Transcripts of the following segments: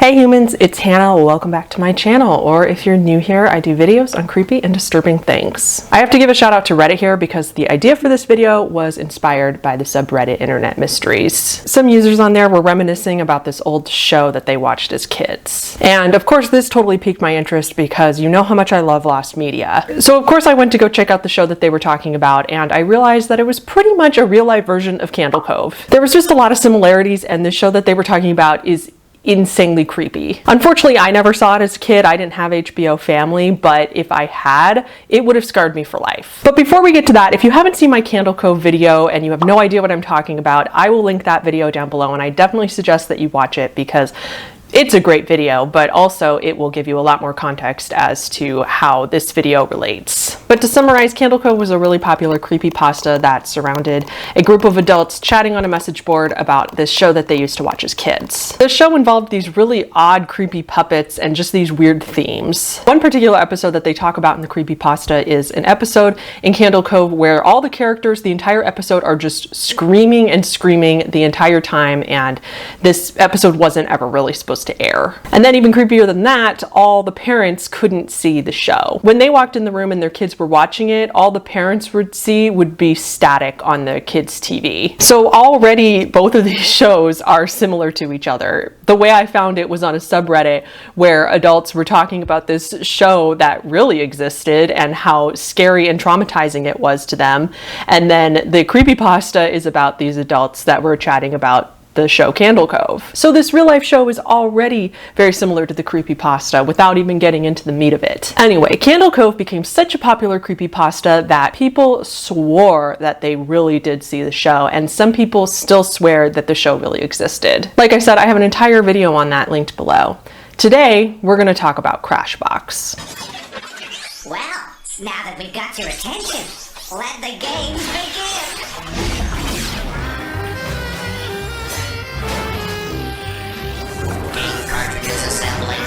Hey humans, it's Hannah. Welcome back to my channel, or if you're new here, I do videos on creepy and disturbing things. I have to give a shout out to Reddit here because the idea for this video was inspired by the subreddit Internet Mysteries. Some users on there were reminiscing about this old show that they watched as kids. And of course this totally piqued my interest because you know how much I love lost media. So of course I went to go check out the show that they were talking about, and I realized that it was pretty much a real life version of Cove. There was just a lot of similarities, and the show that they were talking about is insanely creepy. Unfortunately, I never saw it as a kid. I didn't have HBO Family, but if I had, it would have scarred me for life. But before we get to that, if you haven't seen my Cove video and you have no idea what I'm talking about, I will link that video down below, and I definitely suggest that you watch it because it's a great video, but also it will give you a lot more context as to how this video relates. But to summarize, Cove was a really popular creepypasta that surrounded a group of adults chatting on a message board about this show that they used to watch as kids. The show involved these really odd, creepy puppets and just these weird themes. One particular episode that they talk about in the creepypasta is an episode in Cove where all the characters, the entire episode, are just screaming and screaming the entire time, and this episode wasn't ever really supposed to air. And then even creepier than that, all the parents couldn't see the show. When they walked in the room and their kids were watching it, all the parents would see would be static on the kids' TV. So already both of these shows are similar to each other. The way I found it was on a subreddit where adults were talking about this show that really existed and how scary and traumatizing it was to them. And then the creepypasta is about these adults that were chatting about the show Cove. So this real life show is already very similar to the creepypasta without even getting into the meat of it. Anyway, Cove became such a popular creepypasta that people swore that they really did see the show, and some people still swear that the show really existed. Like I said, I have an entire video on that linked below. Today, we're going to talk about Crashbox. Well, now that we've got your attention, let the games begin! Cartridges assembling.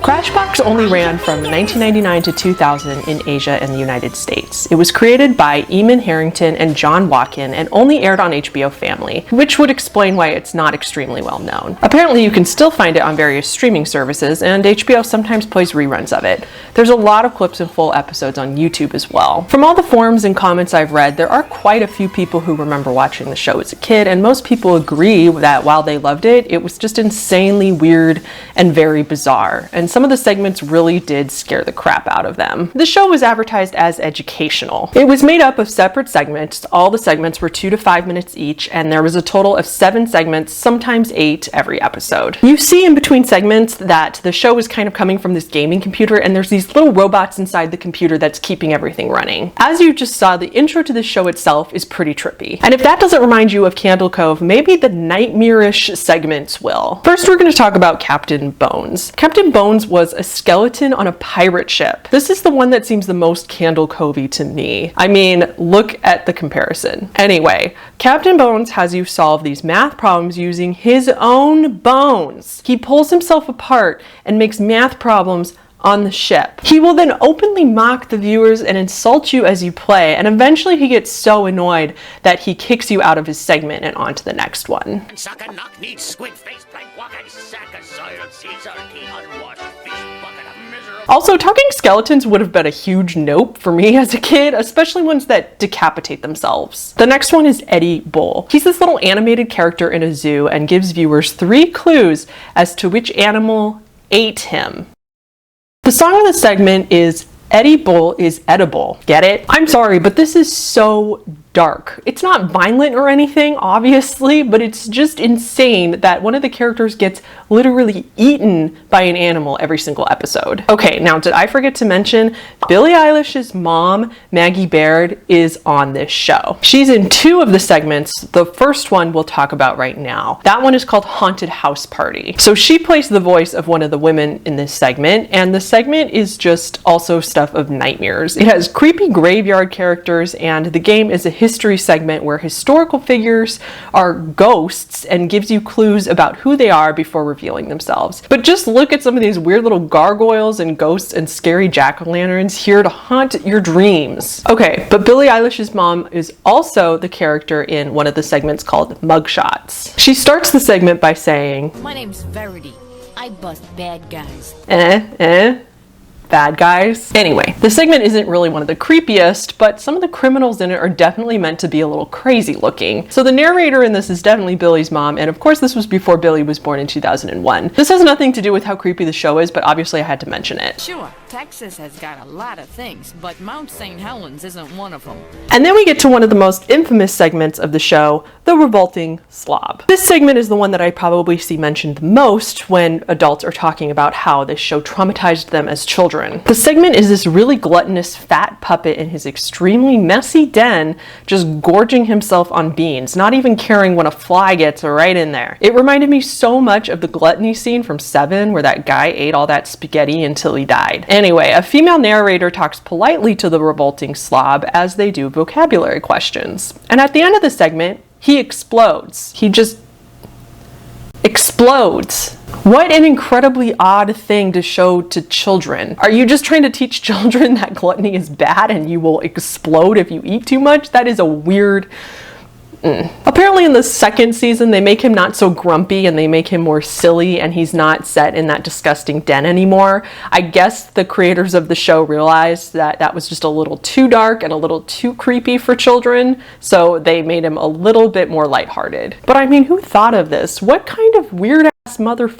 Crashbox only ran from 1999 to 2000 in Asia and the United States. It was created by Eamon Harrington and John Watkin and only aired on HBO Family, which would explain why it's not extremely well known. Apparently you can still find it on various streaming services, and HBO sometimes plays reruns of it. There's a lot of clips and full episodes on YouTube as well. From all the forums and comments I've read, there are quite a few people who remember watching the show as a kid, and most people agree that while they loved it, it was just insanely weird and very bizarre. And some of the segments really did scare the crap out of them. The show was advertised as educational. It was made up of separate segments. All the segments were 2 to 5 minutes each, and there was a total of 7 segments, sometimes 8 every episode. You see in between segments that the show is kind of coming from this gaming computer, and there's these little robots inside the computer that's keeping everything running. As you just saw, the intro to the show itself is pretty trippy. And if that doesn't remind you of Cove, maybe the nightmare-ish segments will. First, we're going to talk about Captain Bones. Captain Bones was a skeleton on a pirate ship. This is the one that seems the most Cove-y to me. I mean, look at the comparison. Anyway, Captain Bones has you solve these math problems using his own bones. He pulls himself apart and makes math problems on the ship. He will then openly mock the viewers and insult you as you play, and eventually he gets so annoyed that he kicks you out of his segment and on to the next one. Also, talking skeletons would have been a huge nope for me as a kid, especially ones that decapitate themselves. The next one is Eddie Bull. He's this little animated character in a zoo and gives viewers 3 clues as to which animal ate him. The song of the segment is Eddie Bull is Edible. Get it? I'm sorry, but this is so dark. It's not violent or anything, obviously, but it's just insane that one of the characters gets literally eaten by an animal every single episode. Okay, now did I forget to mention Billie Eilish's mom, Maggie Baird, is on this show. She's in 2 of the segments. The first one we'll talk about right now. That one is called Haunted House Party. So she plays the voice of one of the women in this segment, and the segment is just also stuff of nightmares. It has creepy graveyard characters, and the game is a history segment where historical figures are ghosts and gives you clues about who they are before revealing themselves. But just look at some of these weird little gargoyles and ghosts and scary jack-o'-lanterns here to haunt your dreams. Okay, but Billie Eilish's mom is also the character in one of the segments called Mugshots. She starts the segment by saying, "My name's Verity. I bust bad guys." Bad guys. Anyway, the segment isn't really one of the creepiest, but some of the criminals in it are definitely meant to be a little crazy looking. So the narrator in this is definitely Billie's mom, and of course this was before Billie was born in 2001. This has nothing to do with how creepy the show is, but obviously I had to mention it. Sure, Texas has got a lot of things, but Mount St. Helens isn't one of them. And then we get to one of the most infamous segments of the show, the Revolting Slob. This segment is the one that I probably see mentioned the most when adults are talking about how this show traumatized them as children. The segment is this really gluttonous fat puppet in his extremely messy den just gorging himself on beans, not even caring when a fly gets right in there. It reminded me so much of the gluttony scene from Seven where that guy ate all that spaghetti until he died. Anyway, a female narrator talks politely to the Revolting Slob as they do vocabulary questions. And at the end of the segment, he explodes. He just explodes. What an incredibly odd thing to show to children. Are you just trying to teach children that gluttony is bad and you will explode if you eat too much? That is a weird... Apparently in the second season they make him not so grumpy and they make him more silly and he's not set in that disgusting den anymore. I guess the creators of the show realized that that was just a little too dark and a little too creepy for children, so they made him a little bit more lighthearted. But I mean, who thought of this? What kind of weird ass motherfucker?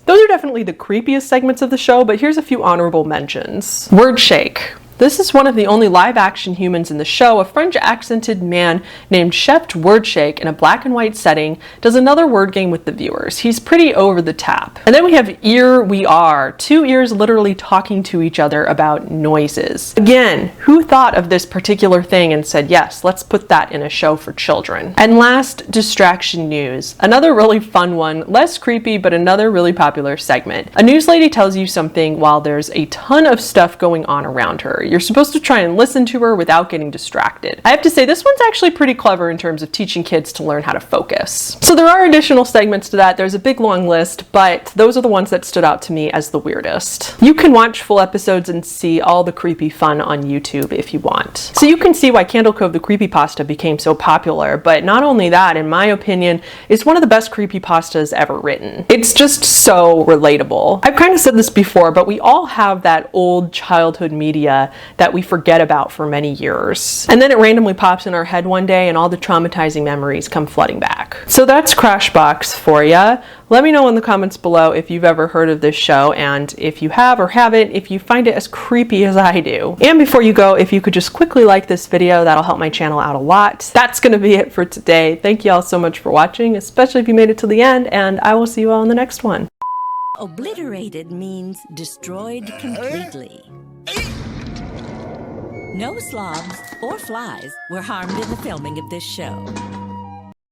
Those are definitely the creepiest segments of the show, but here's a few honorable mentions. Word shake. This is one of the only live-action humans in the show. A French-accented man named Chef Wordshake in a black and white setting does another word game with the viewers. He's pretty over the top. And then we have Ear We Are, two ears literally talking to each other about noises. Again, who thought of this particular thing and said, yes, let's put that in a show for children? And last, Distraction News. Another really fun one, less creepy, but another really popular segment. A news lady tells you something while there's a ton of stuff going on around her. You're supposed to try and listen to her without getting distracted. I have to say, this one's actually pretty clever in terms of teaching kids to learn how to focus. So there are additional segments to that. There's a big long list, but those are the ones that stood out to me as the weirdest. You can watch full episodes and see all the creepy fun on YouTube if you want. So you can see why Candle Cove the Creepypasta became so popular, but not only that, in my opinion, it's one of the best creepypastas ever written. It's just so relatable. I've kind of said this before, but we all have that old childhood media that we forget about for many years. And then it randomly pops in our head one day and all the traumatizing memories come flooding back. So that's Crashbox for ya. Let me know in the comments below if you've ever heard of this show, and if you have or haven't, if you find it as creepy as I do. And before you go, if you could just quickly like this video, that'll help my channel out a lot. That's gonna be it for today. Thank you all so much for watching, especially if you made it to the end, and I will see you all in the next one. Obliterated means destroyed completely. No slobs or flies were harmed in the filming of this show.